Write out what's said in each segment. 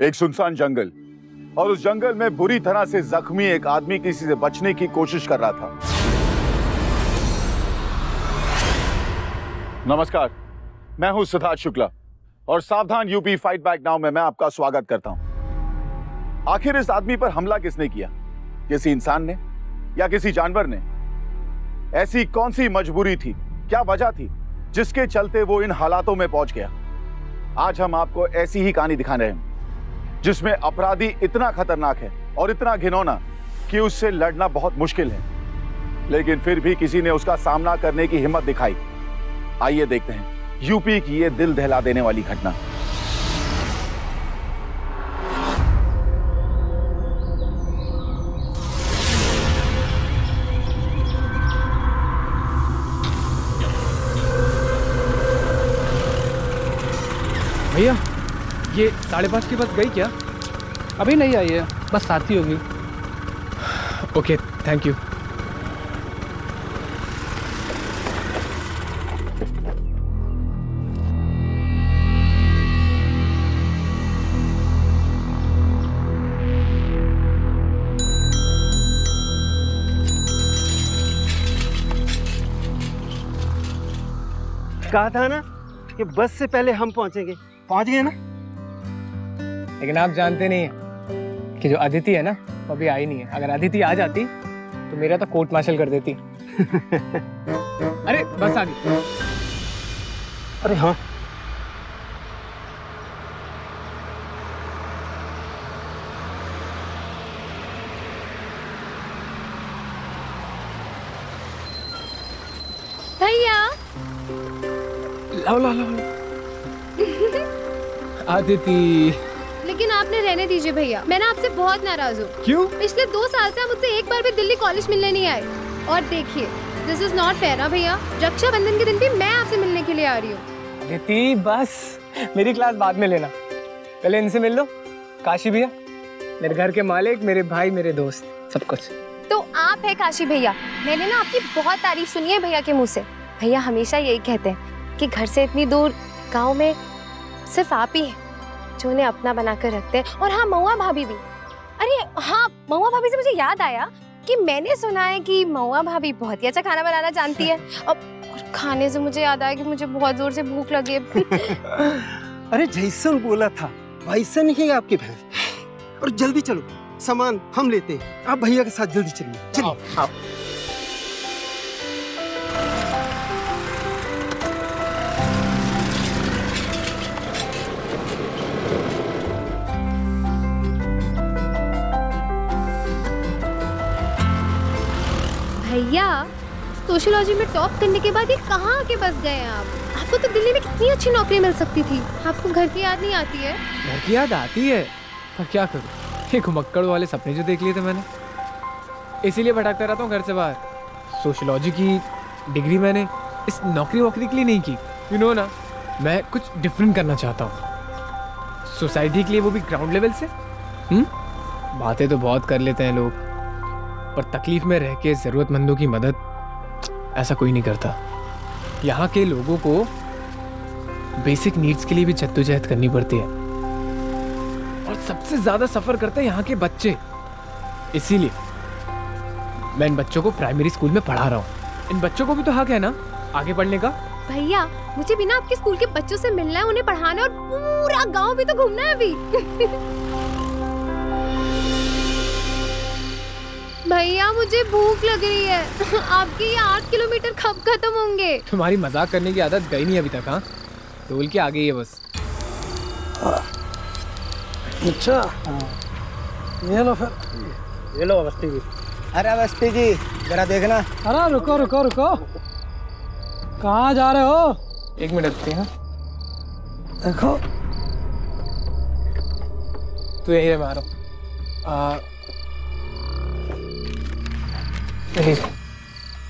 एक सुनसान जंगल, और उस जंगल में बुरी तरह से जख्मी एक आदमी किसी से बचने की कोशिश कर रहा था। नमस्कार, मैं हूं सिद्धार्थ शुक्ला और सावधान यूपी फाइट बैक नाउ में मैं आपका स्वागत करता हूं। आखिर इस आदमी पर हमला किसने किया? किसी इंसान ने या किसी जानवर ने? ऐसी कौन सी मजबूरी थी, क्या वजह थी जिसके चलते वो इन हालातों में पहुंच गया? आज हम आपको ऐसी ही कहानी दिखा रहे हैं जिसमें अपराधी इतना खतरनाक है और इतना घिनौना कि उससे लड़ना बहुत मुश्किल है, लेकिन फिर भी किसी ने उसका सामना करने की हिम्मत दिखाई। आइए देखते हैं यूपी की ये दिल दहला देने वाली घटना। भैया, ये 5:30 की बस गई क्या? अभी नहीं आई है, बस आती होगी। Okay, thank you. कहा था ना कि बस से पहले हम पहुंचेंगे। पहुंच गए ना? लेकिन आप जानते नहीं हैं कि जो अदिति है ना, वो अभी आई नहीं है। अगर अदिति आ जाती तो मेरा तो कोर्ट मार्शल कर देती। अरे बस आ गई। अरे हाँ, भैया। लाओ लाओ लाओ। अदिति। लेकिन आपने रहने दीजिए भैया, मैं ना आपसे बहुत नाराज हूँ। क्यों? पिछले 2 साल से आप मुझसे एक बार भी दिल्ली कॉलेज मिलने नहीं आए। और देखिए, दिस इज नॉट फेयर ना भैया। रक्षाबंधन के दिन भी मैं आपसे मिलने के लिए आ रही हूँ। अदिति बस, मेरी क्लास बाद में लेना, पहले इनसे मिल लो। काशी भैया, मेरे घर के मालिक, मेरे भाई, मेरे दोस्त, सब कुछ। तो आप है काशी भैया। मैंने ना आपकी बहुत तारीफ सुनी है भैया के मुँह से। भैया हमेशा यही कहते हैं कि घर से इतनी दूर गाँव में सिर्फ आप ही है जो उन्हें अपना बनाकर रखते हैं। और हाँ, महुआ भाभी भी। अरे हाँ, महुआ भाभी से मुझे याद आया कि मैंने सुना है कि महुआ भाभी बहुत ही अच्छा खाना बनाना जानती है। और खाने से मुझे याद आया कि मुझे बहुत जोर से भूख लगी है। अरे जैसन बोला था वैसन ही है आपकी बहन। और जल्दी चलो, सामान हम लेते हैं। आप भैया के साथ जल्दी चलिए। चलिए आप। भैया, सोशियोलॉजी में टॉप करने के बाद ये कहाँ आके बस गए हैं आप? आपको तो दिल्ली में कितनी अच्छी नौकरी मिल सकती थी। आपको घर की याद नहीं आती है? घर की याद आती है, पर क्या करूँ, ये घुमक्कड़ वाले सपने जो देख लिए थे मैंने, इसीलिए भटकता रहता हूँ घर से बाहर। सोशियोलॉजी की डिग्री मैंने इस नौकरी वोकरी के लिए नहीं की, यू नो ना। मैं कुछ डिफरेंट करना चाहता हूँ सोसाइटी के लिए, वो भी ग्राउंड लेवल से। बातें तो बहुत कर लेते हैं लोग, पर तकलीफ में रह के ज़रूरतमंदों की मदद ऐसा कोई नहीं करता। यहाँ के लोगों को बेसिक नीड्स के लिए भी जद्दोजहद करनी पड़ती है, और सबसे ज़्यादा सफ़र करते हैं यहाँ के बच्चे। इसीलिए मैं इन बच्चों को प्राइमरी स्कूल में पढ़ा रहा हूँ। इन बच्चों को भी तो हक है ना आगे पढ़ने का। भैया, मुझे भी ना आपके स्कूल के बच्चों से मिलना है, उन्हें पढ़ाना है, और पूरा गाँव भी तो घूमना है अभी। भैया, मुझे भूख लग रही है। आपके ये 8 किलोमीटर कब खत्म होंगे? तुम्हारी मजाक करने की आदत गई नहीं अभी तक। हाँ, डोल के आ गई है बस। अच्छा, ये लो फिर। ये लो अवस्थी जी। अरे अवस्थी जी, जरा देखना। अरे रुको रुको रुको, कहाँ जा रहे हो? 1 मिनट रुकते हैं। देखो, तो यही है मैं आ रहा हूँ।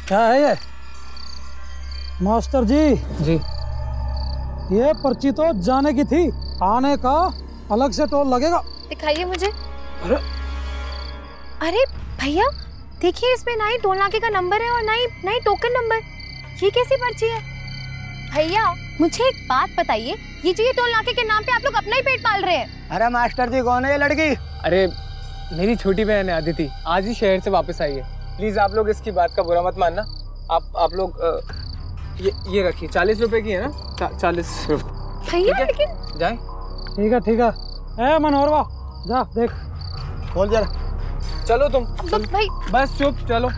क्या है ये? मास्टर जी। जी। ये पर्ची तो जाने की थी, आने का अलग से टोल लगेगा। दिखाइए मुझे। अरे भैया, देखिए, इसमें ना ही टोल नाके का नंबर है और ना ही टोकन नंबर। ये कैसी पर्ची है? भैया, मुझे एक बात बताइए, ये जो ये टोल नाके के नाम पे आप लोग अपना ही पेट पाल रहे हैं। अरे मास्टर जी कौन है ये लड़की? अरे मेरी छोटी बहन है अदिति, आज ही शहर से वापस आई है। प्लीज आप लोग इसकी बात का बुरा मत मानना। आप लोग ये रखिए, 40 रुपए की है ना? 40 रुपए। भैया लेकिन जाए। ठीक है। ए मनोहरवा जा देख, खोल जरा। चलो तुम भाई बस चुप चलो।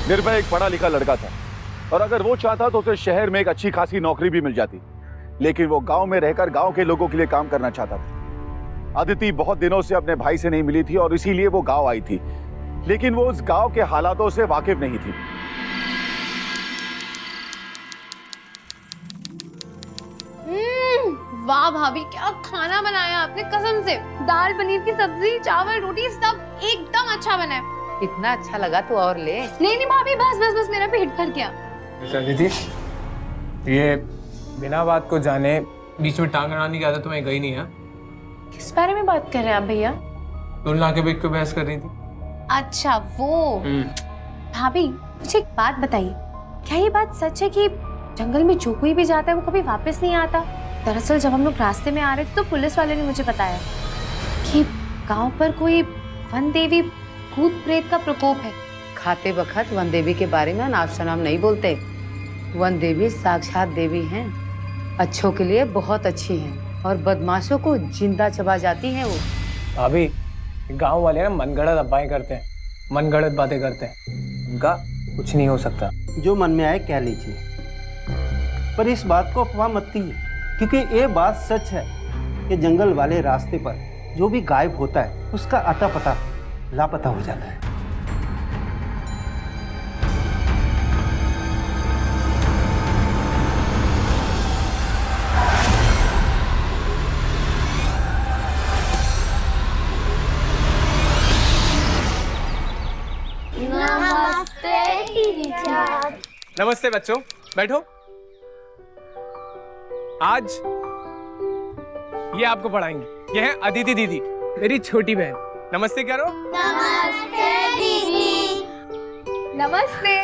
निर्भय एक पढ़ा लिखा लड़का था और अगर वो चाहता तो उसे शहर में एक अच्छी खासी नौकरी भी मिल जाती, लेकिन वो गांव में रहकर गांव के लोगों के लिए काम करना चाहता था। अदिति बहुत दिनों से अपने भाई से नहीं मिली थी और इसीलिए वो गांव आई थी, लेकिन वो उस गांव के हालातों से वाकिफ नहीं थी। वाह भाभी, क्या खाना बनाया आपने कसम से। दाल, पनीर की सब्जी, चावल, रोटी सब एकदम अच्छा बना है। इतना अच्छा लगा तो और ले। नहीं भाभी, बस मेरा पेट भर गया। दीदी, ये बिना बात को जाने बीच में टांग अड़ाने की आदत तुम्हें गई नहीं है? किस बारे में बात कर रहे हैं आप भैया? टोल नाके पे क्यों बहस कर रही थी? अच्छा वो। भाभी मुझे एक बात बताइए, क्या ये बात सच है कि जंगल में जो कोई भी जाता है वो कभी वापस नहीं आता? दरअसल जब हम लोग रास्ते में आ रहे थे तो पुलिस वाले ने मुझे बताया कि गांव पर कोई वन देवी भूत प्रेत का प्रकोप है। खाते वक्त वन देवी के बारे में नाम शनाम नहीं बोलते। वन देवी साक्षात देवी हैं, अच्छों के लिए बहुत अच्छी हैं और बदमाशों को जिंदा चबा जाती हैं वो। भाभी गांव वाले ना मनगढ़ंत अफवाहें करते हैं, मनगढ़ंत बातें करते हैं, उनका कुछ नहीं हो सकता। जो मन में आए कह लीजिए, पर इस बात को अफवाह मत कीजिए, क्योंकि ये बात सच है कि जंगल वाले रास्ते पर जो भी गायब होता है उसका अता पता लापता हो जाता है। नमस्ते बच्चों, बैठो। आज ये आपको पढ़ाएंगी। ये है अदिति दीदी, मेरी छोटी बहन। नमस्ते करो। नमस्ते दीदी। नमस्ते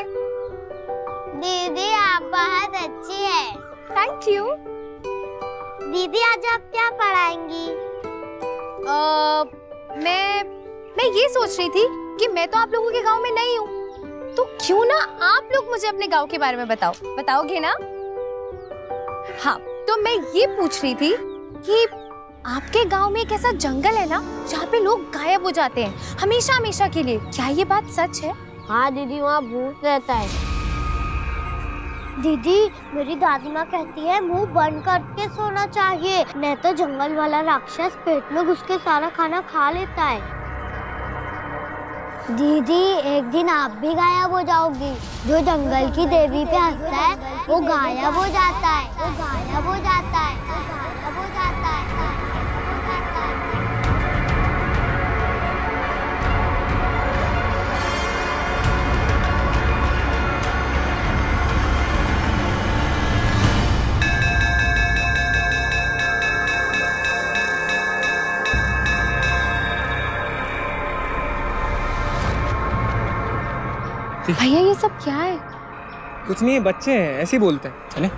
दीदी, आप बहुत अच्छी है। Thank you. दीदी आज आप क्या पढ़ाएंगी? मैं ये सोच रही थी कि मैं तो आप लोगों के गांव में नहीं हूँ, तो क्यों ना आप लोग मुझे अपने गांव के बारे में बताओगे ना? हाँ, तो मैं ये पूछ रही थी कि आपके गांव में एक ऐसा जंगल है ना जहाँ पे लोग गायब हो जाते हैं हमेशा के लिए, क्या ये बात सच है? हाँ दीदी, वहाँ भूत रहता है। दीदी, मेरी दादी माँ कहती है मुंह बंद करके सोना चाहिए, नहीं तो जंगल वाला राक्षस पेट में घुस के सारा खाना खा लेता है। दीदी, एक दिन आप भी गायब हो जाओगी। जो जंगल की देवी पे हंसता है वो गायब हो जाता है, वो गायब हो जाता है, वो गायब हो जाता है। भैया ये सब क्या है? कुछ नहीं है, बच्चे हैं ऐसे ही बोलते हैं। चले।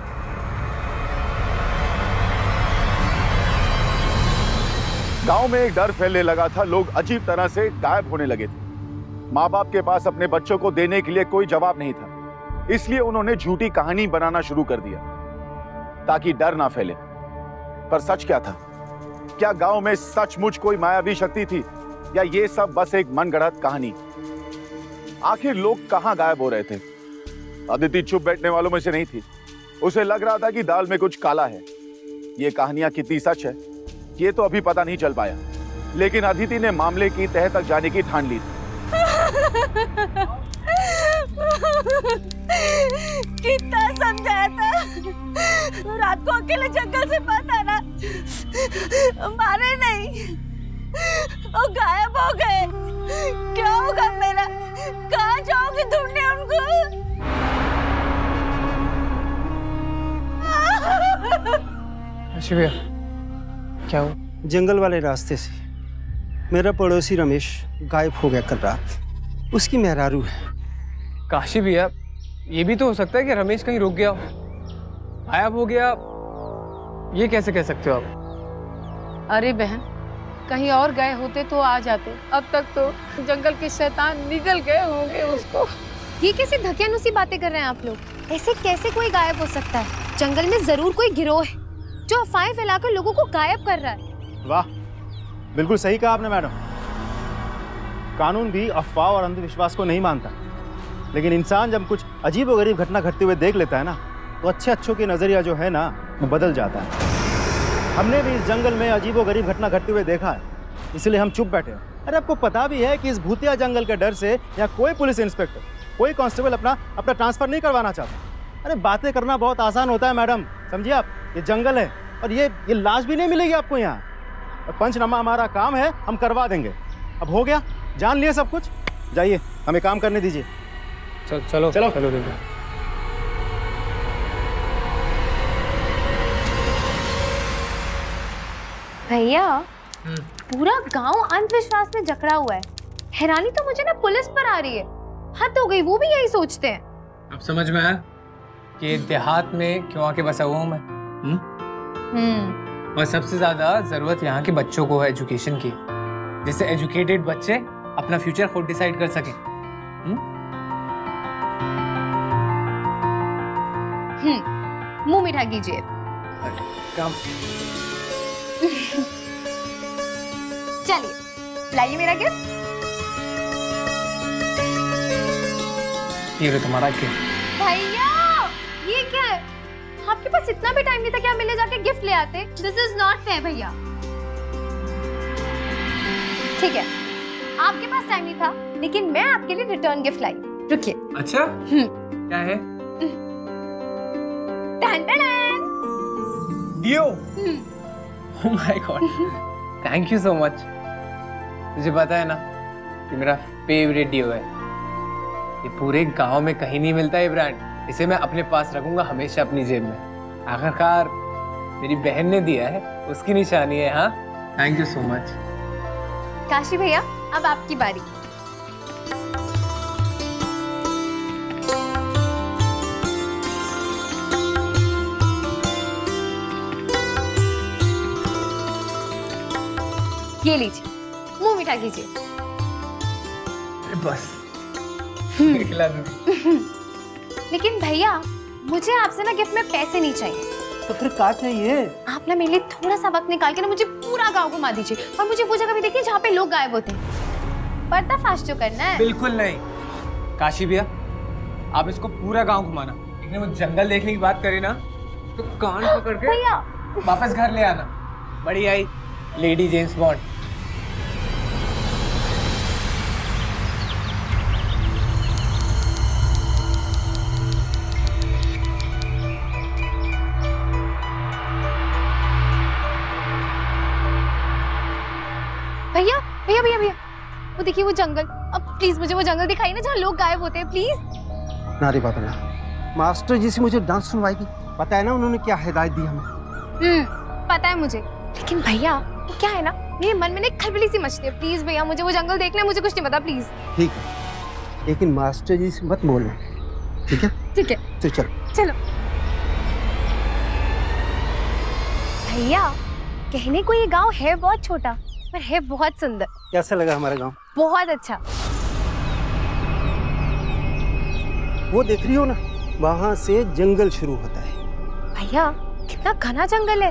गांव में एक डर फैलने लगा था, लोग अजीब तरह से गायब होने लगे थे। माँ बाप के पास अपने बच्चों को देने के लिए कोई जवाब नहीं था, इसलिए उन्होंने झूठी कहानी बनाना शुरू कर दिया ताकि डर ना फैले। पर सच क्या था? क्या गांव में सचमुच कोई मायावी शक्ति थी या ये सब बस एक मनगढ़ंत कहानी? आखिर लोग कहां गायब हो रहे थे? अदिति चुप बैठने वालों में से नहीं थी। उसे लग रहा था कि दाल में कुछ काला है। ये कहानियां कितनी सच है ये तो अभी पता नहीं चल पाया, लेकिन अदिति ने मामले की तह तक जाने की ठान ली थी। कितना समझाया था, रात को अकेले जंगल से मत आना, मारे नहीं, वो गायब हो गए। क्या होगा मेरा? कहाँ जाओगी ढूंढने उनको? अच्छा भैया, क्या हुआ? जंगल वाले रास्ते से मेरा पड़ोसी रमेश गायब हो गया कल रात। उसकी मेहरारू है। काशी भैया, ये भी तो हो सकता है कि रमेश कहीं रुक गया हो, गायब हो गया। ये कैसे कह सकते हो आप? अरे बहन, कहीं और गए होते तो आ जाते। अब तक तो जंगल के शैतान निगल गए होंगे उसको। ये कैसे धकियानुसी बातें कर रहे हैं आप लोग? ऐसे कैसे कोई गायब हो सकता है? जंगल में जरूर कोई गिरोह है जो अफवाहें फैलाकर लोगों को गायब कर रहा है। वाह, बिल्कुल सही कहा आपने मैडम। कानून भी अफवाह और अंधविश्वास को नहीं मानता, लेकिन इंसान जब कुछ अजीबोगरीब घटना घटते हुए देख लेता है ना, तो अच्छों की नजरिया जो है ना, वो बदल जाता है। हमने भी इस जंगल में अजीबोगरीब घटना घटते हुए देखा है, इसलिए हम चुप बैठे हैं। अरे आपको पता भी है कि इस भूतिया जंगल के डर से यहाँ कोई पुलिस इंस्पेक्टर, कोई कांस्टेबल अपना ट्रांसफर नहीं करवाना चाहता। अरे बातें करना बहुत आसान होता है मैडम, समझिए आप। ये जंगल है और ये लाश भी नहीं मिलेगी आपको यहाँ। और पंचनामा हमारा काम है, हम करवा देंगे। अब हो गया, जान लिए सब कुछ। जाइए, हमें काम करने दीजिए। चलो चलो चलो देखो। भैया, पूरा गांव अंधविश्वास में जकड़ा हुआ है। हैरानी तो मुझे ना पुलिस पर आ रही है। हद हो गई, वो भी यही सोचते हैं। अब समझ में आया कि देहात में क्यों आके बसा हुआ हूँ मैं। और सबसे ज्यादा जरूरत यहाँ के बच्चों को है एजुकेशन की, जिससे एजुकेटेड बच्चे अपना फ्यूचर खुद डिसाइड कर सकें। मुंह मीठा कीजिए। काम। चलिए, लाइए मेरा गिफ्ट। ये लो तुम्हारा गिफ्ट। भैया, ये क्या है? आपके पास इतना भी टाइम नहीं था कि आप मिलने जाके गिफ्ट ले आते? दिस इज नॉट फेयर भैया। ठीक है, आपके पास टाइम नहीं था, लेकिन मैं आपके लिए रिटर्न गिफ्ट लाई। रुकिए। अच्छा, क्या है? टन टन टन। डियो। Oh my God, thank you so much. मुझे पता है ना कि मेरा फेवरेट डियो है। ये पूरे गांव में कहीं नहीं मिलता ये ब्रांड। इसे मैं अपने पास रखूंगा हमेशा अपनी जेब में। आखिरकार मेरी बहन ने दिया है, उसकी निशानी है। हाँ, thank you so much. Kashi भैया, अब आपकी बारी। ये लीजिए, मुंह मीठा कीजिए। बस खिला दूंगी। लेकिन भैया, मुझे आपसे ना गिफ्ट में पैसे नहीं चाहिए। तो फिर क्या चाहिए? आप ना मेरे लिए थोड़ा सा वक्त निकाल के ना मुझे पूरा गांव घुमा दीजिए, और मुझे वो जगह भी देखिए जहाँ पे लोग गायब होते हैं। पर्दाफाश जो करना है। बिल्कुल नहीं काशी भैया, आप इसको पूरा गांव घुमाना। लेकिन वो जंगल देखने की बात करे ना, तो कान पकड़ के भैया वापस घर ले आना। बड़ी आई लेडी जेम्स बॉन्ड। भैया भैया भैया भैया, वो देखिए वो जंगल। अब प्लीज मुझे वो जंगल दिखाइए ना जहाँ लोग गायब होते हैं, प्लीज। नारी बाबा ना, मास्टर जी से मुझे डांस सुनवाएगी। पता है ना उन्होंने क्या हिदायत दी हमें? पता है मुझे, लेकिन भैया वो क्या है ना, मेरे मन में ना एक खलबली सी मचती है। प्लीज भैया, मुझे वो जंगल देखना है, मुझे कुछ नहीं पता, प्लीज। ठीक है, लेकिन मास्टर जी से मत बोलना, ठीक है? ठीक है, तो चलो चलो। भैया, कहने को ये गांव है बहुत छोटा, पर है बहुत सुंदर। कैसा लगा हमारा गांव? बहुत अच्छा। वो देख रही हो ना, वहां से जंगल शुरू होता है। भैया, कितना घना जंगल है।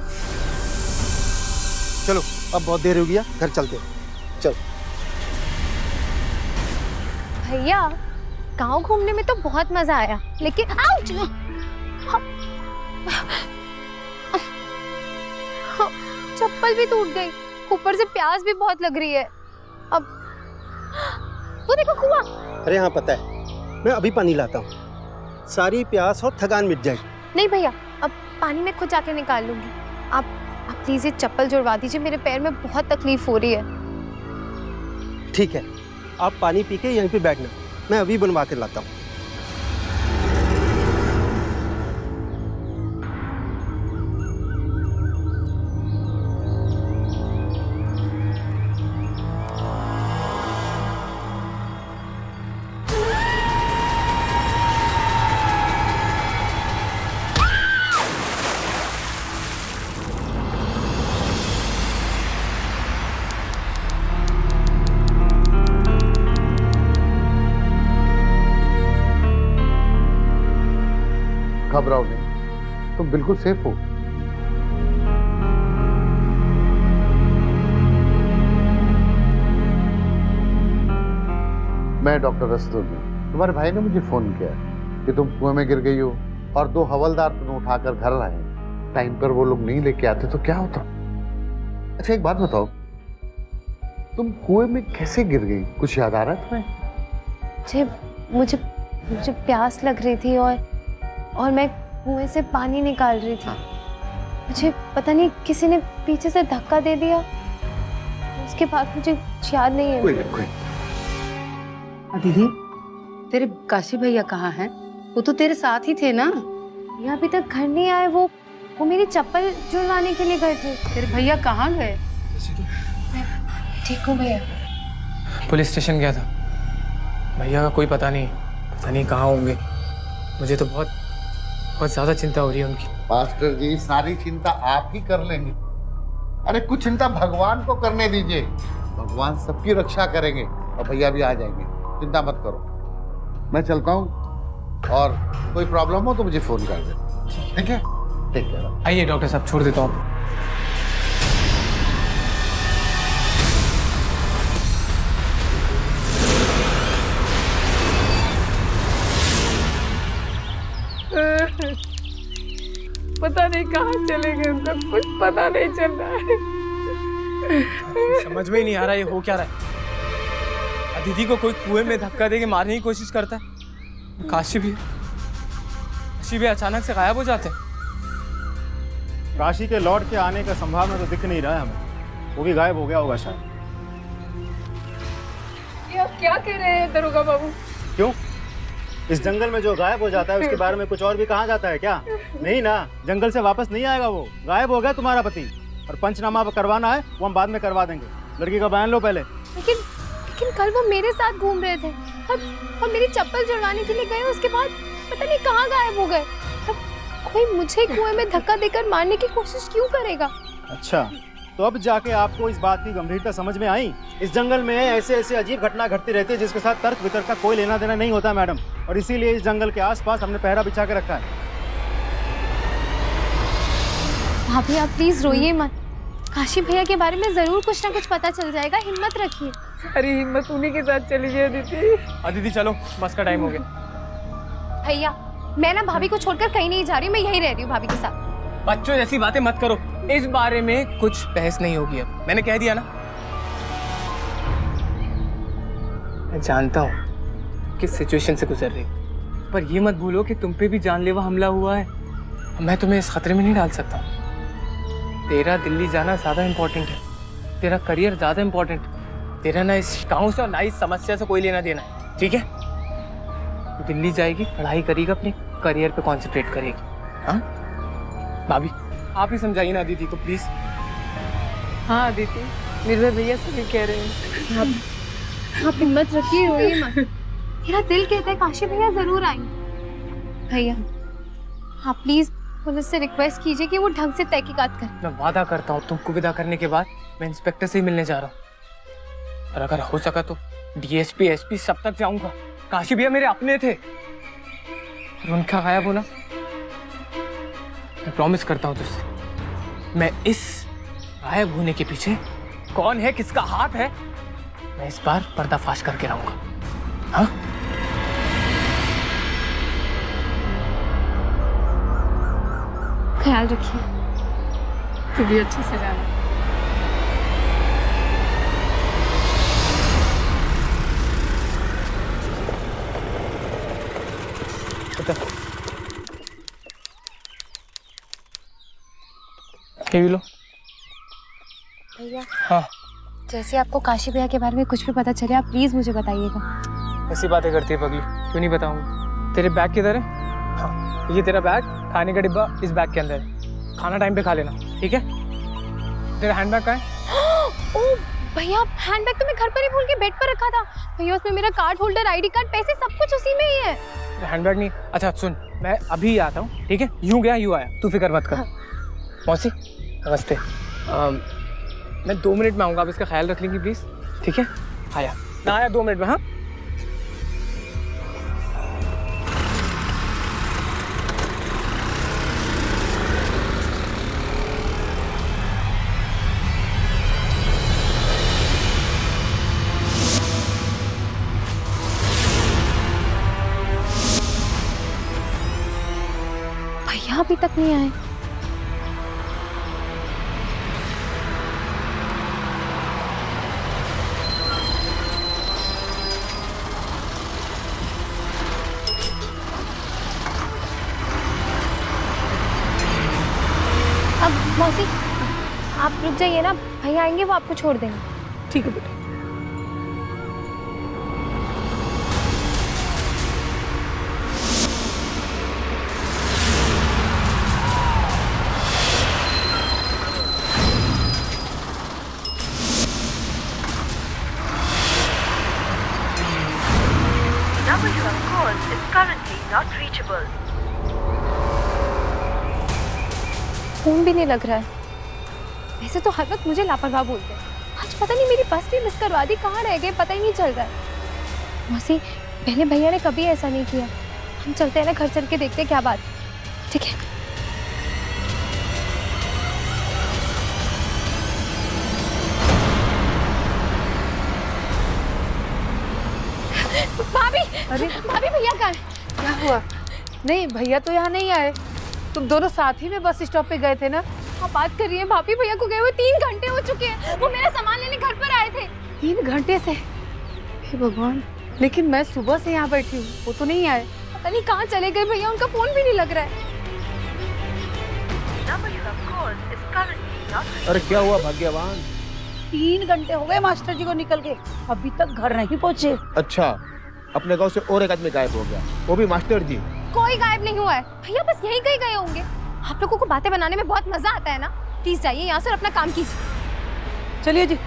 चलो, अब बहुत देर हो गया, घर चलते हैं। चल भैया, गांव घूमने में तो बहुत मजा आया, लेकिन आउच! चप्पल भी टूट गई, ऊपर से प्यास भी बहुत लग रही है। अब वो देखो कुआं। अरे हाँ, पता है, मैं अभी पानी लाता हूँ, सारी प्यास और थकान मिट जाएगी। नहीं भैया, अब पानी में खुद जाके निकाल लूंगी। आप प्लीज ये चप्पल जुड़वा दीजिए, मेरे पैर में बहुत तकलीफ हो रही है। ठीक है, आप पानी पी के यहीं पे बैठना, मैं अभी बनवा के लाता हूँ। घबराओ नहीं, तुम बिल्कुल सेफ हो। मैं डॉक्टर असदुल हूँ। तुम्हारे भाई ने मुझे फोन किया कि तुम कुएं में गिर गई हो और 2 हवलदार तुम्हें उठाकर घर लाए। टाइम पर वो लोग नहीं लेके आते तो क्या होता। अच्छा एक बात बताओ, तुम कुएं में कैसे गिर गई, कुछ याद आ रहा है तुम्हें? मुझे प्यास लग रही थी और मैं कुएं से पानी निकाल रही थी। मुझे पता नहीं किसी ने पीछे से धक्का दे दिया, उसके बाद मुझे याद नहीं है। कोई दीदी, तेरे काशी भैया कहाँ हैं? वो तो तेरे साथ ही थे ना। ये अभी तक घर नहीं आए। वो मेरी चप्पल जुड़वाने के लिए गए थे। तेरे भैया कहाँ गए? ठीक हूँ भैया। पुलिस स्टेशन गया था। भैया का कोई पता नहीं कहाँ होंगे। मुझे तो बहुत ज़्यादा चिंता हो रही है उनकी। मास्टर जी, सारी चिंता आप ही कर लेंगे। अरे कुछ चिंता भगवान को करने दीजिए, भगवान सबकी रक्षा करेंगे और भैया भी आ जाएंगे, चिंता मत करो। मैं चलता हूँ और कोई प्रॉब्लम हो तो मुझे फोन कर दे, ठीक है? ठीक है, आइए डॉक्टर साहब, छोड़ देता हूँ। पता नहीं कहाँ चले गए, उनका कुछ पता नहीं चल रहा है। समझ में ही नहीं आ रहा ये हो क्या रहा है। अदिति को कोई कुएं में धक्का देके मारने की कोशिश करता है। काशी भी अचानक से गायब हो जाते हैं। काशी के लौट के आने का संभावना तो दिख नहीं रहा है हमें, वो भी गायब हो गया होगा शायद। ये आप क्या कह रहे हैं दरोगा बाबू? क्यों? इस जंगल में जो गायब हो जाता है उसके बारे में कुछ और भी कहा जाता है क्या? नहीं ना, जंगल से वापस नहीं आएगा वो। गायब हो गया तुम्हारा पति, और पंचनामा करवाना है वो हम बाद में करवा देंगे। लड़की का बयान लो पहले। लेकिन कल वो मेरे साथ घूम रहे थे और मेरी चप्पल जुड़वाने के लिए गए, उसके बाद पता नहीं कहाँ गायब हो गए। कोई मुझे कुएं में धक्का देकर मारने की कोशिश क्यों करेगा? अच्छा, तो अब जाके आपको इस बात की गंभीरता समझ में आई। इस जंगल में ऐसे अजीब घटना घटती रहती है जिसके साथ तर्क वितर्क का कोई लेना देना नहीं होता मैडम, और इसीलिए इस जंगल के आसपास हमने पहरा बिछा के रखा है। भाभी आप प्लीज रोइए मत, काशी भैया के बारे में जरूर कुछ ना कुछ पता चल जाएगा, हिम्मत रखिए। अरे हिम्मत उन्हीं के साथ चली गई अदिति चलो, बस का टाइम हो गया। भैया मैं ना भाभी को छोड़कर कहीं नहीं जा रही, मैं यहीं रह रही हूँ भाभी के साथ। बच्चों जैसी बातें मत करो, इस बारे में कुछ बहस नहीं होगी। अब मैंने कह दिया ना। मैं जानता हूँ किस सिचुएशन से गुजर रही, पर ये मत भूलो कि तुम पे भी जानलेवा हमला हुआ है। मैं तुम्हें इस खतरे में नहीं डाल सकता। तेरा दिल्ली जाना ज्यादा इम्पोर्टेंट है, तेरा करियर ज्यादा इम्पोर्टेंट है। तेरा ना इस गाँव से और ना इस समस्या से कोई लेना देना है, ठीक है? तो दिल्ली जाएगी, पढ़ाई करेगी, अपने करियर पे कॉन्सेंट्रेट करेगी। हाँ भाभी, आप ही समझाइए ना दीदी को प्लीज। हाँ दीदी, निर्भय भैया सभी कह रहे हैं। आप हिम्मत रखिए, रोइए मत। मेरा दिल कहता है काशी भैया जरूर आएंगे। भैया आप प्लीज पुलिस से रिक्वेस्ट कीजिए कि वो ढंग से तहकीकात करें। मैं वादा करता हूँ तुमको विदा करने के बाद मैं इंस्पेक्टर से ही मिलने जा रहा हूँ, और अगर हो सका तो डीएसपी एसपी सब तक जाऊंगा। काशी भैया मेरे अपने थे, और उनका गायब होना, मैं प्रॉमिस करता हूँ तुझसे, मैं इस गायब होने के पीछे कौन है, किसका हाथ है, मैं इस बार पर्दाफाश करके रहूंगा। हाँ ख्याल रखिए। तू भी अच्छे से जाना। ये भी लो। भैया हाँ, जैसे आपको काशी भैया के बारे में कुछ भी पता चले आप प्लीज मुझे बताइएगा। ऐसी बातें करती है पगली, क्यों नहीं बताऊंगा। तेरे बैग किधर है? हाँ, ये तेरा बैग, खाने का डिब्बा इस बैग के अंदर है। खाना टाइम पे खा लेना, ठीक है? तेरा हैंडबैग कहाँ है? ओ भैया, हैंडबैग तो मैं घर पर ही भूल के बेड पर रखा था। भैया उसमें मेरा कार्ड होल्डर, आईडी कार्ड, पैसे सब कुछ उसी में ही है। हैंडबैग नहीं? अच्छा सुन, मैं अभी आता हूँ, ठीक है? यूं गया यूं आया, तू फिक्र मत कर। हाँ। मौसी नमस्ते। मैं 2 मिनट में आऊँगा, आप इसका ख्याल रख लेंगी प्लीज़, ठीक है? आया ना, आया 2 मिनट में। हाँ अभी तक नहीं आए। अब मौसी आप रुक जाइए ना, भैया आएंगे वो आपको छोड़ देंगे। ठीक है बेटा। फोन भी नहीं लग रहा है। वैसे तो हर वक्त मुझे लापरवाह बोलते हैं, आज पता नहीं मेरी बस भी मिस करवा दी, कहाँ रह गए पता ही नहीं चल रहा है। मौसी पहले भैया ने कभी ऐसा नहीं किया। हम चलते हैं ना, घर चल के देखते हैं क्या बात। ठीक है। भाभी, अरे भाभी भैया कहाँ हैं? क्या हुआ? नहीं भैया तो यहाँ नहीं आए, तुम दोनों साथ ही में बस स्टॉप पे गए थे ना? आप बात कर रही हैं भाभी, भैया को गए हुए 3 घंटे हो चुके हैं। वो मेरा सामान लेने घर पर आए थे। 3 घंटे से? हे भगवान, लेकिन मैं सुबह से यहाँ बैठी हूँ, वो तो नहीं आए। पता नहीं कहाँ चले गए भैया, उनका फोन भी नहीं लग रहा है। अरे क्या हुआ भाग्यवान? 3 घंटे हो गए मास्टर जी को निकल के, अभी तक घर नहीं पहुँचे। अच्छा, अपने गांव से और एक आदमी गायब हो गया, वो भी मास्टर जी। कोई गायब नहीं हुआ है भैया, बस यहीं कहीं गए होंगे। आप लोगों को बातें बनाने में बहुत मजा आता है ना, प्लीज जाइए यहाँ से और अपना काम कीजिए। चलिए जी।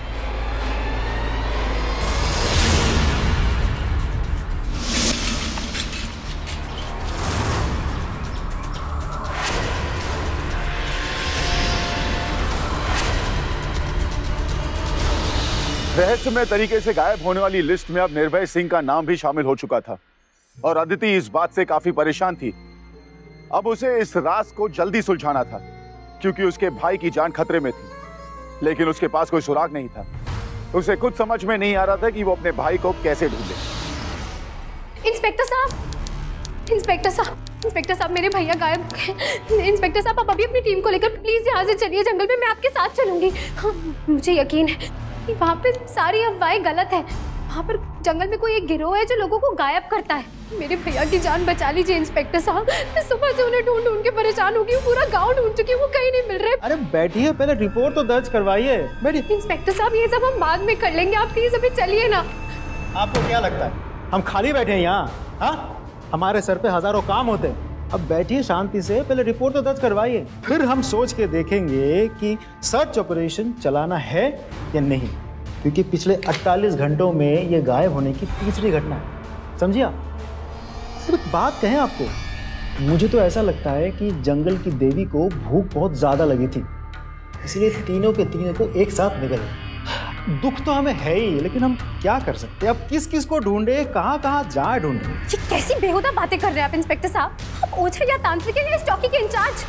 रहस्यमय तरीके से गायब होने वाली लिस्ट में अब निर्भय सिंह का नाम भी शामिल हो चुका था और अदिति इस बात से काफी परेशान थी। अब उसे इस राज को जल्दी सुलझाना था क्योंकि उसके भाई की जान खतरे में थी, लेकिन उसके पास कोई सुराग नहीं था। उसे कुछ समझ में नहीं आ रहा था कि वो अपने भाई को कैसे ढूंढे। इंस्पेक्टर साहब, मेरे भैया गायब हो गए। इंस्पेक्टर साहब, आप अभी अपनी टीम को लेकर प्लीज यहाँ से चलिए जंगल में, मैं आपके साथ चलूंगी। मुझे यकीन है कि वहाँ पे सारी अफवाहें गलत है। वहाँ पर जंगल में कोई एक गिरोह है जो लोगों को गायब करता है। मेरे भैया की जान बचा लीजिए इंस्पेक्टर साहब, मैं सुबह से उन्हें ढूंढ ढूंढ के परेशान हो गई हूँ, पूरा गांव ढूंढ चुकी हूँ, वो कहीं नहीं मिल रहे। अरे बैठिए, पहले रिपोर्ट तो दर्ज करवाइए। बैठिए। इंस्पेक्टर साहब, ये सब हम बाद में कर लेंगे, आप प्लीज अभी चलिए ना। आपको क्या लगता है हम खाली बैठे हैं यहाँ? हाँ, हमारे सर पे हजारों काम होते हैं। अब बैठिए शांति से, पहले रिपोर्ट तो दर्ज करवाइए, फिर हम सोच के देखेंगे कि सर्च ऑपरेशन चलाना है या नहीं, क्योंकि पिछले 48 घंटों में ये गायब होने की तीसरी घटना है। समझिए आप? सिर्फ बात कहें आपको, मुझे तो ऐसा लगता है कि जंगल की देवी को भूख बहुत ज्यादा लगी थी, इसलिए तीनों के तीनों को एक साथ निकले। दुख तो हमें है ही, लेकिन हम क्या कर सकते हैं? अब किस किस को ढूंढे, कहाँ कहाँ जाए ढूंढे? ये कैसी बेहुदा बातें कर रहे हैं आप इंस्पेक्टर साहब? आप ओझा या तांत्रिक हैं या इस चौकी के इंचार्ज?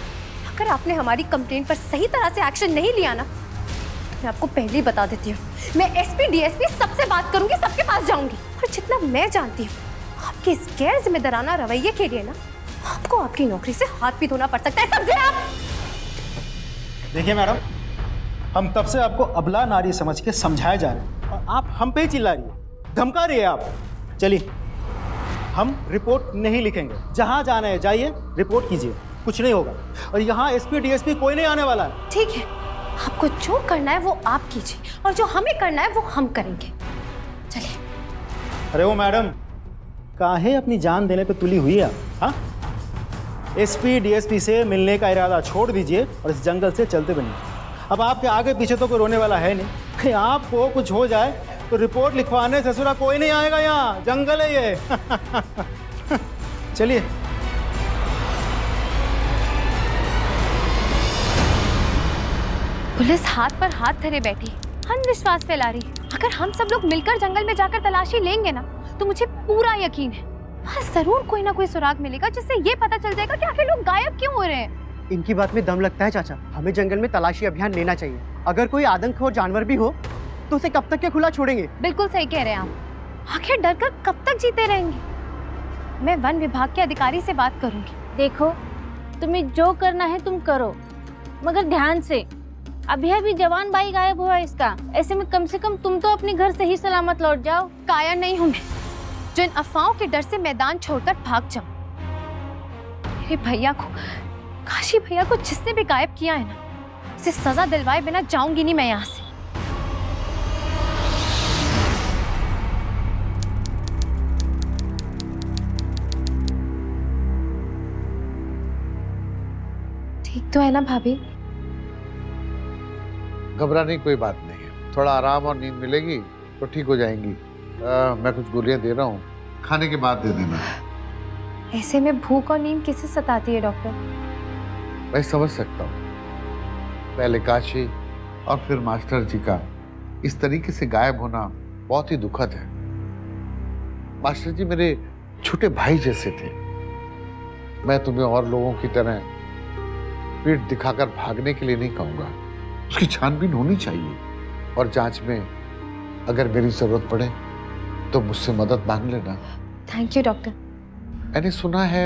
अगर आपने हमारी कंप्लेंट पर सही तरह से एक्शन नहीं लिया ना, तो मैं आपको पहले ही बता देती हूँ, मैं एसपी डीएसपी सबसे बात करूंगी, सबके पास जाऊंगी। और जितना मैं जानती हूँ, आपके इस गैर जिम्मेदाराना रवैये के लिए ना आपको आपकी नौकरी से हाथ भी धोना पड़ सकता है, समझे आप? देखिए मैडम, हम तब से आपको अबला नारी समझ के समझाए जा रहे हैं और आप हम पे ही चिल्ला रही है, धमका रही है आप। चलिए, हम रिपोर्ट नहीं लिखेंगे, जहां जाना है जाइए, रिपोर्ट कीजिए, कुछ नहीं होगा। और यहाँ एसपी डीएसपी कोई नहीं आने वाला है। ठीक है, आपको जो करना है वो आप कीजिए और जो हमें करना है वो हम करेंगे। चलिए। अरे वो मैडम, काहे अपनी जान देने पे तुली हुई है आप? हाँ, एसपी डीएसपी से मिलने का इरादा छोड़ दीजिए और इस जंगल से चलते बनिए। अब आपके आगे पीछे तो कोई रोने वाला है नहीं, कहीं आपको कुछ हो जाए तो रिपोर्ट लिखवाने ससुरा कोई नहीं आएगा, यहाँ जंगल है ये। चलिए। पुलिस हाथ पर हाथ धरे बैठी, अंधविश्वास फैला रही। अगर हम सब लोग मिलकर जंगल में जाकर तलाशी लेंगे ना, तो मुझे पूरा यकीन है वहाँ जरूर कोई ना कोई सुराग मिलेगा, जिससे ये पता चल जाएगा कि आखिर लोग गायब क्यों हो रहे हैं। इनकी बात में दम लगता है चाचा, हमें जंगल में तलाशी अभियान लेना चाहिए। अगर कोई आदमखोर जानवर भी हो तो उसे कब तक के खुला छोड़ेंगे? बिल्कुल सही कह रहे हैं आप, आखिर डर कर कब तक जीते रहेंगे। मैं वन विभाग के अधिकारी से बात करूंगी। देखो, तुम्हें जो करना है तुम करो, मगर ध्यान से। अभी अभी जवान भाई गायब हुआ इसका, ऐसे में कम से कम तुम तो अपने घर से ही सलामत लौट जाओ। कायर नहीं हूं मैं जो इन अफवाहों के डर से मैदान छोड़कर भाग जाऊं। मेरे भैया को, काशी भैया को जिसने भी गायब किया है ना, उसे सजा दिलवाए बिना जाऊंगी नहीं मैं यहाँ से। ठीक तो है ना भाभी? घबराने की कोई बात नहीं है, थोड़ा आराम और नींद मिलेगी तो ठीक हो जाएंगी। मैं कुछ गोलियां दे रहा हूँ, खाने के बाद दे देना। ऐसे में भूख और नींद किसे सताती है डॉक्टर? मैं समझ सकता हूँ, पहले काशी और फिर मास्टर जी का इस तरीके से गायब होना बहुत ही दुखद है। मास्टर जी मेरे छोटे भाई जैसे थे। मैं तुम्हें और लोगों की तरह पीठ दिखाकर भागने के लिए नहीं कहूंगा, उसकी छानबीन होनी चाहिए और जांच में अगर मेरी जरूरत पड़े तो मुझसे मदद मांग लेना। Thank you doctor. मैंने सुना है,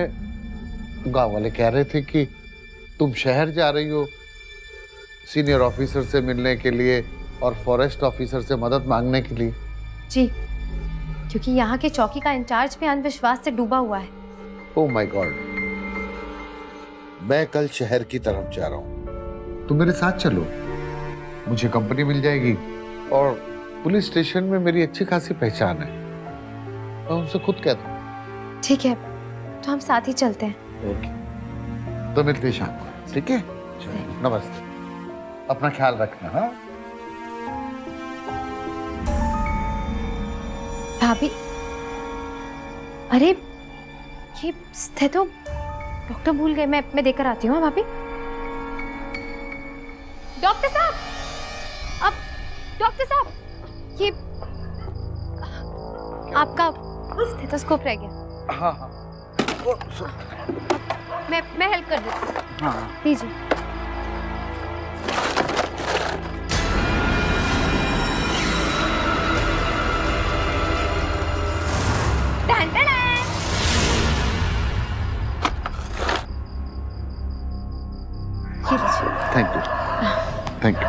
गांव वाले कह रहे थे कि तुम शहर जा रही हो सीनियर ऑफिसर से मिलने के लिए और फॉरेस्ट ऑफिसर से मदद मांगने के लिए। जी, क्योंकि यहाँ के चौकी का इंचार्ज भी अंधविश्वास से डूबा हुआ है। ओह माय गॉड, मैं कल शहर की तरफ जा रहा हूँ, तुम मेरे साथ चलो, मुझे कंपनी मिल जाएगी और पुलिस स्टेशन में मेरी अच्छी खासी पहचान है, मैं उनसे खुद कहता हूँ। ठीक है, तो हम साथ ही चलते हैं। ओके, तो मिलते हैं शाम को, ठीक है? नमस्ते, अपना ख्याल रखना। हाँ भाभी, अरे ये स्टेथो डॉक्टर भूल गए, मैं देकर आती हूँ। भाभी, डॉक्टर साहब, अब डॉक्टर साहब, ये आपका स्टेथोस्कोप रह गया। हाँ हाँ, मैं हेल्प कर देती हूँ। हाँ दीजिए। Thank you, thank you.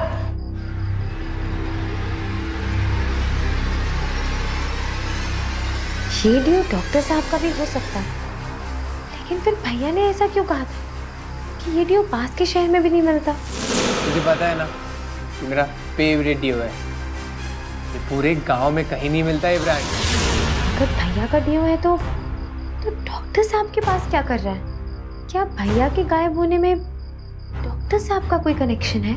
ये ड्यू डॉक्टर साहब का भी हो सकता है, लेकिन फिर भैया ने ऐसा क्यों कहा था कि ये ड्यू पास के शहर में भी नहीं मिलता? तुझे पता है ना कि मेरा फेवरेट ड्यू है, ये पूरे गांव में कहीं नहीं मिलता ये ब्रांड। अगर भैया का ड्यू है तो डॉक्टर साहब के पास क्या कर रहा है? क्या भैया के गायब होने में डॉक्टर साहब का कोई कनेक्शन है?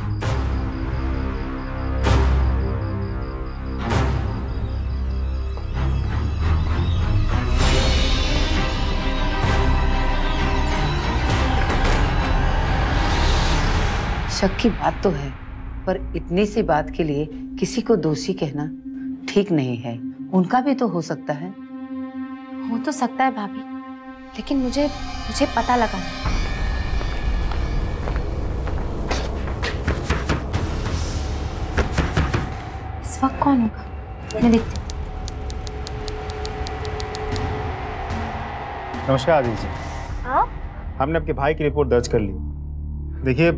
शक की बात तो है, पर इतनी सी बात के लिए किसी को दोषी कहना ठीक नहीं है। उनका भी तो हो सकता है। हो तो सकता है भाभी, लेकिन मुझे पता लगा। इस वक्त कौन होगा, मैं देखती हूँ। नमस्कार आदित्य जी। आप? हमने आपके भाई की रिपोर्ट दर्ज कर ली। देखिए,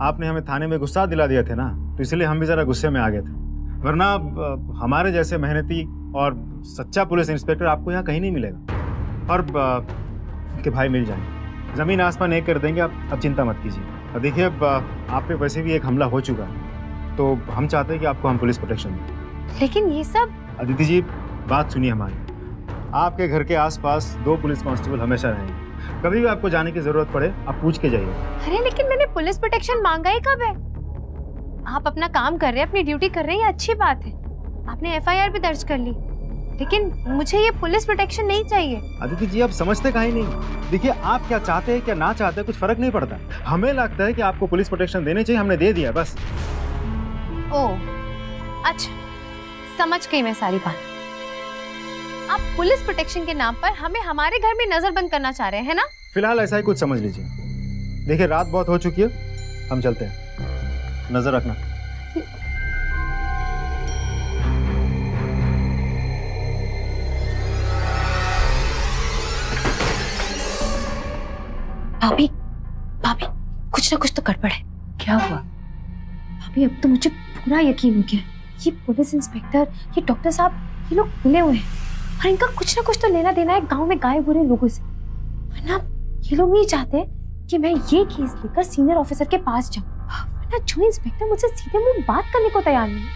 आपने हमें थाने में गुस्सा दिला दिया थे ना, तो इसलिए हम भी जरा गुस्से में आ गए थे, वरना हमारे जैसे मेहनती और सच्चा पुलिस इंस्पेक्टर आपको यहाँ कहीं नहीं मिलेगा। और आपके भाई मिल जाएंगे, जमीन आसमान एक कर देंगे। आप अब चिंता मत कीजिए। और देखिए, अब आप पे वैसे भी एक हमला हो चुका है, तो हम चाहते हैं कि आपको हम पुलिस प्रोटेक्शन दें। लेकिन ये सब... अदिति जी, बात सुनिए हमारी। आपके घर के आसपास 2 पुलिस कांस्टेबल हमेशा रहेंगे। कभी भी आपको जाने की जरूरत पड़े, आप पूछ के जाइए। अरे लेकिन मैंने पुलिस प्रोटेक्शन मांगा ही कब है? आप अपना काम कर रहे हैं, अपनी ड्यूटी कर रहे हैं, ये अच्छी बात है। आपने FIR भी दर्ज कर ली, लेकिन मुझे ये पुलिस प्रोटेक्शन नहीं चाहिए। अदिति जी, आप समझते काहे नहीं? देखिए, आप क्या चाहते हैं क्या ना चाहते हैं, कुछ फर्क नहीं पड़ता। हमें लगता है कि आपको पुलिस प्रोटेक्शन देनी चाहिए, हमने दे दिया बस। ओह अच्छा, समझ गई मैं सारी बात। आप पुलिस प्रोटेक्शन के नाम पर हमें हमारे घर में नजरबंद करना चाह रहे हैं ना? फिलहाल ऐसा ही कुछ समझ लीजिए। देखिए, रात बहुत हो चुकी है, हम चलते हैं। नजर रखना। भाभी, कुछ ना कुछ तो गड़बड़ है। क्या हुआ? भाभी अब तो मुझे पूरा यकीन हो गया, ये पुलिस इंस्पेक्टर, ये डॉक्टर साहब, ये लोग मिले हुए हैं और इनका कुछ ना कुछ तो लेना देना है गांव में गायब हो रहे लोगों से। वरना ये लोग नहीं चाहते कि मैं ये केस लेकर सीनियर ऑफिसर के पास जाऊं, वरना जो इंस्पेक्टर मुझसे सीधे मुंह बात करने को तैयार नहीं है,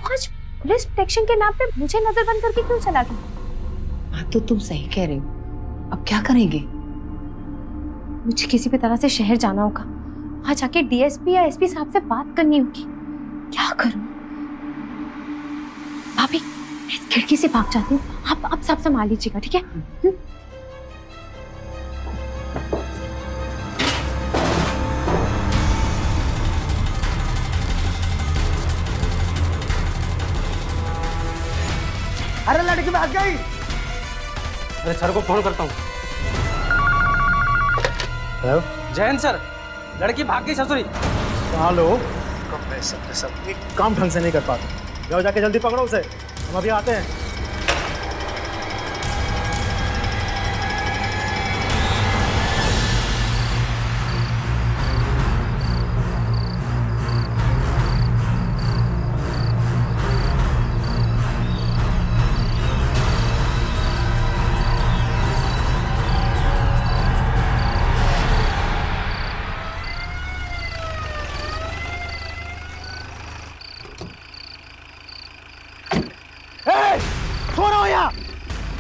वो आज पुलिस प्रोटेक्शन के नाम पे मुझे नजर बंद करके क्यों चला गया? बात तो तुम सही कह रही हो, अब क्या करेंगे? मुझे किसी भी तरह से शहर जाना होगा, वहां जाके डीएसपी या एसपी साहब से बात करनी होगी। क्या करूं? भाभी मैं इस खिड़की से भाग जाती हूँ, आप सब संभाल लीजिएगा, ठीक है? अरे लड़की भाग गई। अरे सर को फोन करता हूँ। हेलो जयंत सर, लड़की भाग गई ससुरी। कहाँ लोग? कम पैसा पैसा, काम ढंग से नहीं कर पाते। जाओ जाके जल्दी पकड़ो उसे, हम अभी आते हैं।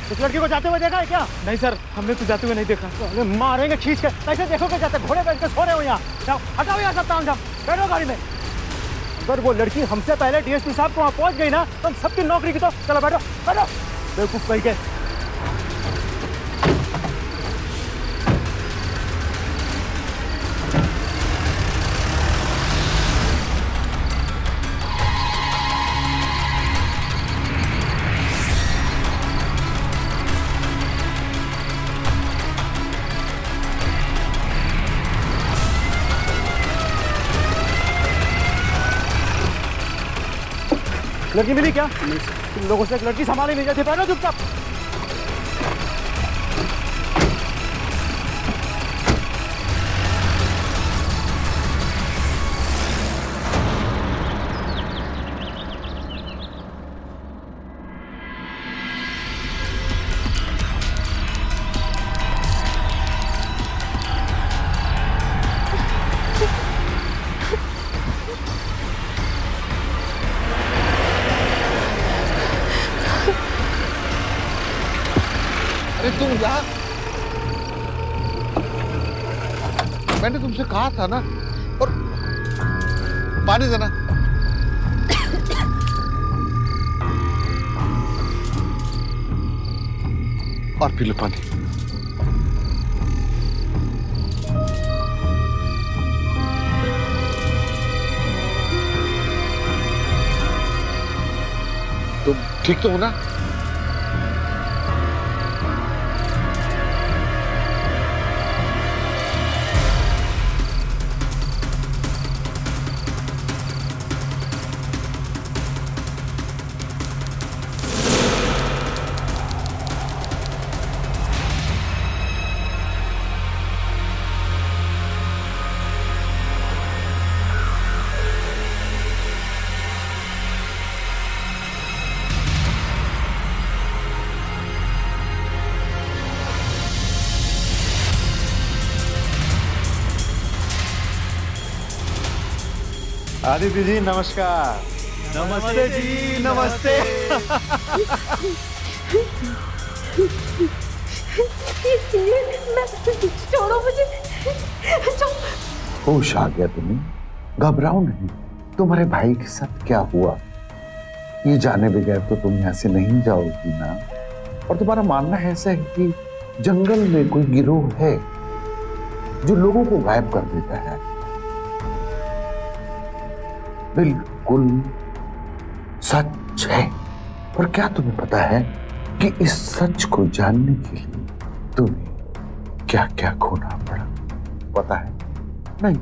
उस लड़की को जाते हुए देखा है क्या? नहीं सर, हमने तो जाते हुए नहीं देखा। अरे मारेंगे खींच के, कैसे देखोगे? जाते घोड़े बैठ के सो रहे हो यहाँ। जाओ हटाओ यहाँ सब तामझाम, बैठो गाड़ी में। अगर वो लड़की हमसे पहले डीएसपी साहब को वहाँ पहुँच गई ना तो हम सबकी नौकरी की तो। चलो बैठो बैठो, बेवकूफ कहीं के। लड़की मिली क्या? तुम लोगों से एक लड़की संभाली नहीं जाती, बैठो चुपचाप। तुम यहाँ, मैंने तुमसे कहा था ना। और पानी देना। और पी लो पानी। तुम ठीक तो हो ना? आदित्य जी नमस्कार। नमस्ते जी, नमस्ते। छोड़ो मुझे। होश आ गया तुम्हें? घबराओ नहीं। तुम्हारे भाई के साथ क्या हुआ ये जाने बगैर तो तुम यहाँ से नहीं जाओगी ना। और तुम्हारा मानना है ऐसा है कि जंगल में कोई गिरोह है जो लोगों को गायब कर देता है? बिल्कुल सच है। और क्या तुम्हें पता है कि इस सच को जानने के लिए तुम्हें क्या क्या खोना पड़ा? पता है? नहीं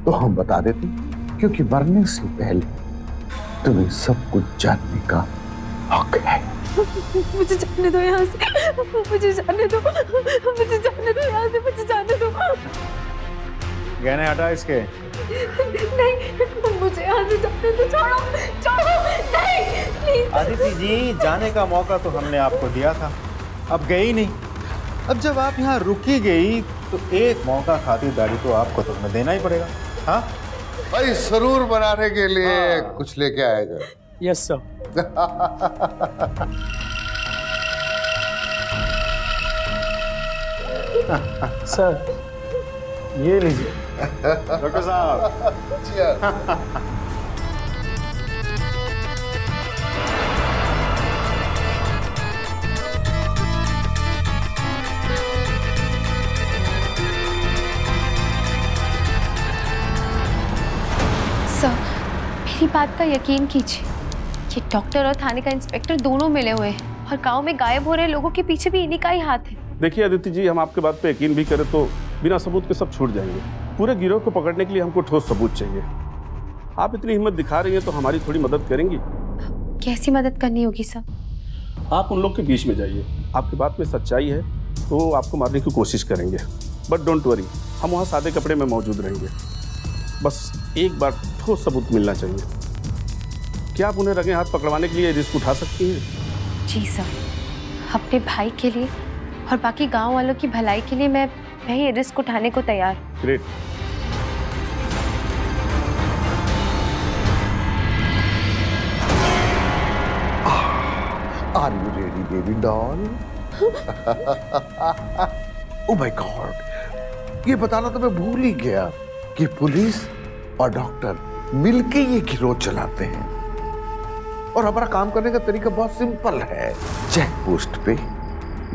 तो हम बता देते, क्योंकि मरने से पहले तुम्हें सब कुछ जानने का हक है। मुझे जाने दो यहाँ से, मुझे जाने दो, मुझे जाने दो यहाँ से, मुझे जाने दो। गहने हटा इसके। नहीं, मुझे यहाँ से जाने दो, छोड़ो, छोड़ो, नहीं, प्लीज। आदिति जी, जाने का मौका तो हमने आपको दिया था, अब गई नहीं। अब जब आप यहाँ रुकी गई तो एक मौका खातिरदारी तो आपको तो हमें देना ही पड़ेगा। हाँ भाई, सरूर बनाने के लिए कुछ लेके आएगा। Yes sir. सर ये लीजिए। डॉक्टर साहब। सर, मेरी बात का यकीन कीजिए, ये डॉक्टर और थाने का इंस्पेक्टर दोनों मिले हुए हैं और गांव में गायब हो रहे लोगों के पीछे भी इन्हीं का ही हाथ है। देखिए अदिति जी, हम आपके बात पे यकीन भी करें तो बिना सबूत के सब छूट जाएंगे। पूरे गिरोह को पकड़ने के लिए हमको ठोस सबूत चाहिए। आप इतनी हिम्मत दिखा रही हैं तो हमारी थोड़ी मदद करेंगी? कैसी मदद करनी होगी सर? आप उन लोग के बीच में जाइए, आपकी बात में सच्चाई है तो आपको मारने की कोशिश करेंगे, बट डोंट वरी, हम वहाँ सादे कपड़े में मौजूद रहेंगे। बस एक बार ठोस सबूत मिलना चाहिए। क्या आप उन्हें रंगे हाथ पकड़वाने के लिए रिस्क उठा सकती हैं? जी सर, अपने भाई के लिए और बाकी गांव वालों की भलाई के लिए मैं ये रिस्क उठाने को तैयार। Great. Are you ready baby doll? Oh my God, ये बताना तो मैं भूल ही गया कि पुलिस और डॉक्टर मिलके ये गिरोह चलाते हैं और हमारा काम करने का तरीका बहुत सिंपल है। चेक पोस्ट पे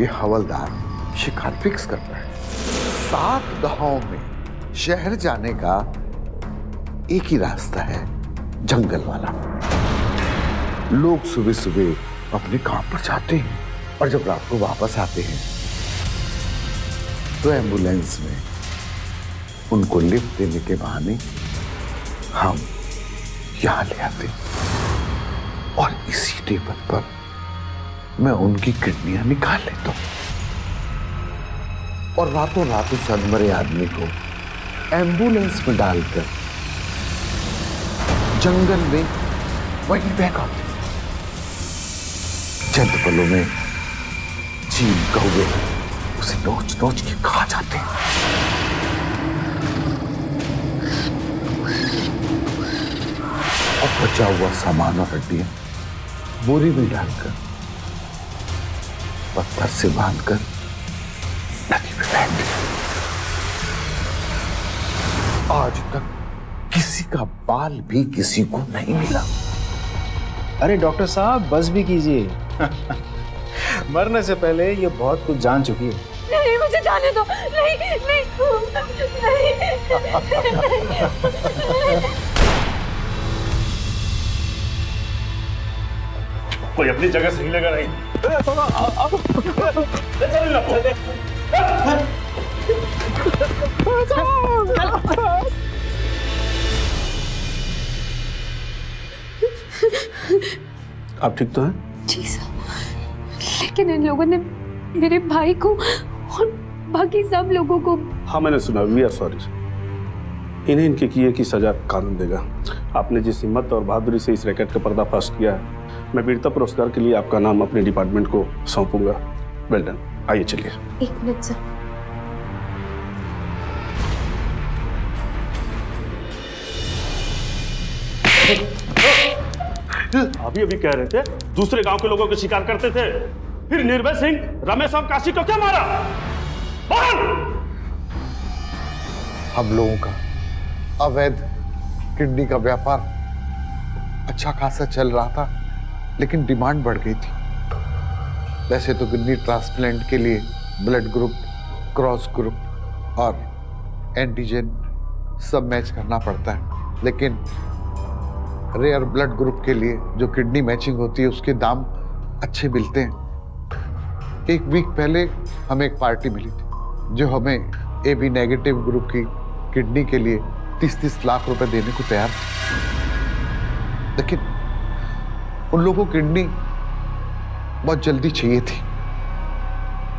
ये हवलदार शिकार फिक्स करता है। 7 गांव में शहर जाने का एक ही रास्ता है, जंगल वाला। लोग सुबह सुबह अपने काम पर जाते हैं और जब रात को वापस आते हैं तो एम्बुलेंस में उनको लिफ्ट देने के बहाने हम यहां ले आते और इसी टेबल पर मैं उनकी किडनियां निकाल लेता हूं और रातों रात उस अनमरे आदमी को एम्बुलेंस में डालकर जंगल में वहीं फेंका। चंद पलों में चील कौवे उसे नोच नोच के खा जाते हैं। और बचा हुआ सामान और हड्डियां बोरी में डालकर पत्थर से बांधकर नदी में फेंक दिया। आज तक किसी का बाल भी किसी को नहीं मिला। अरे डॉक्टर साहब, बस भी कीजिए। मरने से पहले ये बहुत कुछ जान चुकी है। नहीं, मुझे जाने दो। नहीं, नहीं, नहीं। कोई अपनी जगह से हिलेगा नहीं। आप ठीक तो हैं? जी सर, लेकिन इन लोगों ने मेरे भाई को और बाकी सब लोगों को। हाँ, मैंने सुना। We are sorry. इन्हें इनके किए की सजा कानून देगा। आपने जिस हिम्मत और बहादुरी से इस रैकेट का पर्दाफाश किया है, मैं वीरता पुरस्कार के लिए आपका नाम अपने डिपार्टमेंट को सौंपूंगा। Well done. आइए चलिए। 1 मिनट सर। अभी अभी कह रहे थे दूसरे गांव के लोगों को शिकार करते थे, फिर निर्भय सिंह, रमेश और काशी को क्या मारा? हम लोगों का अवैध किडनी का व्यापार अच्छा खासा चल रहा था, लेकिन डिमांड बढ़ गई थी। वैसे तो किडनी ट्रांसप्लांट के लिए ब्लड ग्रुप, क्रॉस ग्रुप और एंटीजन सब मैच करना पड़ता है, लेकिन रेयर ब्लड ग्रुप के लिए जो किडनी मैचिंग होती है उसके दाम अच्छे मिलते हैं। 1 वीक पहले हमें एक पार्टी मिली थी जो हमें AB नेगेटिव ग्रुप की किडनी के लिए 30-30 लाख रुपए देने को तैयार थी, लेकिन उन लोगों को किडनी बहुत जल्दी चाहिए थी।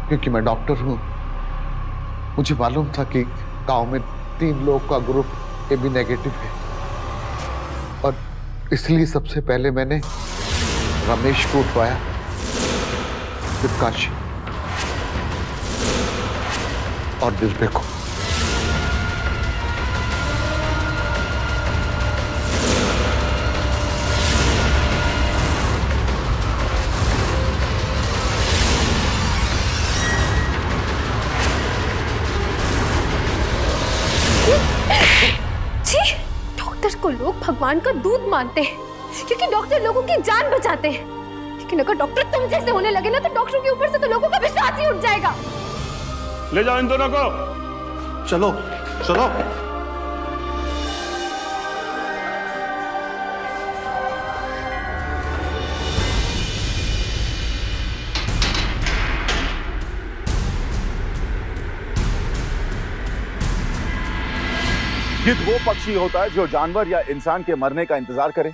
क्योंकि मैं डॉक्टर हूं, मुझे मालूम था कि गांव में 3 लोग का ग्रुप AB नेगेटिव है और इसलिए सबसे पहले मैंने रमेश को उठवाया, फिर काशी और दिव्य को। डॉक्टर को लोग भगवान का दूत मानते हैं क्योंकि डॉक्टर लोगों की जान बचाते हैं, लेकिन अगर डॉक्टर तुम जैसे होने लगे ना तो डॉक्टरों के ऊपर से तो लोगों का विश्वास ही उठ जाएगा। ले जाओ इन दोनों को। चलो चलो। गिद्ध वो पक्षी होता है जो जानवर या इंसान के मरने का इंतजार करे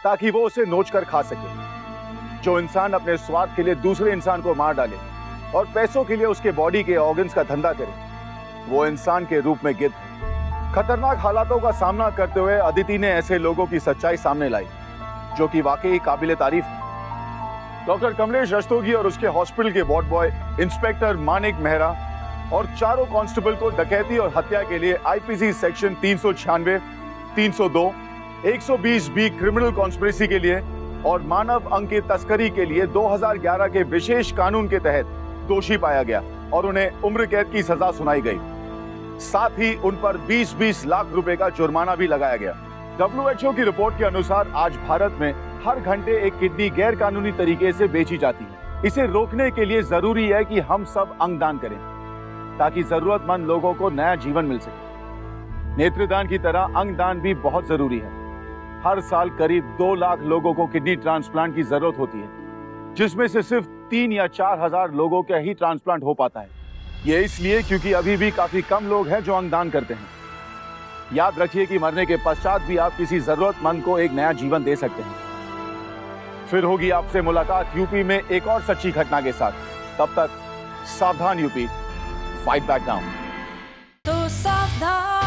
ताकि वो उसे नोचकर खा सके। जो इंसान अपने स्वार्थ के लिए दूसरे इंसान को मार डाले और पैसों के लिए उसके बॉडी के ऑर्गन्स का धंधा करे, वो इंसान के रूप में गिद्ध है। खतरनाक हालातों का सामना करते हुए अदिति ने ऐसे लोगों की सच्चाई सामने लाई जो कि वाकई काबिले तारीफ है। डॉक्टर कमलेश रस्तोगी और उसके हॉस्पिटल के ward boy inspector Manik Mehra और चारों कांस्टेबल को डकैती और हत्या के लिए IPC section 396, 302, 120 B criminal conspiracy के लिए और मानव अंग की तस्करी के लिए 2011 के विशेष कानून के तहत दोषी पाया गया और उन्हें उम्र कैद की सजा सुनाई गई। साथ ही उन पर 20-20 लाख रुपए का जुर्माना भी लगाया गया। WHO की रिपोर्ट के अनुसार आज भारत में हर घंटे एक किडनी गैर कानूनी तरीके से बेची जाती है। इसे रोकने के लिए जरूरी है कि हम सब अंगदान करें ताकि जरूरतमंद लोगों को नया जीवन मिल सके। नेत्रदान की तरह अंगदान भी बहुत जरूरी है। हर साल करीब 2 लाख लोगों को किडनी ट्रांसप्लांट की जरूरत होती है, जिसमें से सिर्फ 3 या 4 हजार लोगों का ही ट्रांसप्लांट हो पाता है। ये इसलिए क्योंकि अभी भी काफी कम लोग हैं जो अंगदान करते हैं। याद रखिए कि मरने के पश्चात भी आप किसी जरूरतमंद को एक नया जीवन दे सकते हैं। फिर होगी आपसे मुलाकात यूपी में एक और सच्ची घटना के साथ। तब तक सावधान यूपी, फाइट बैक नाउ। तो सावधान।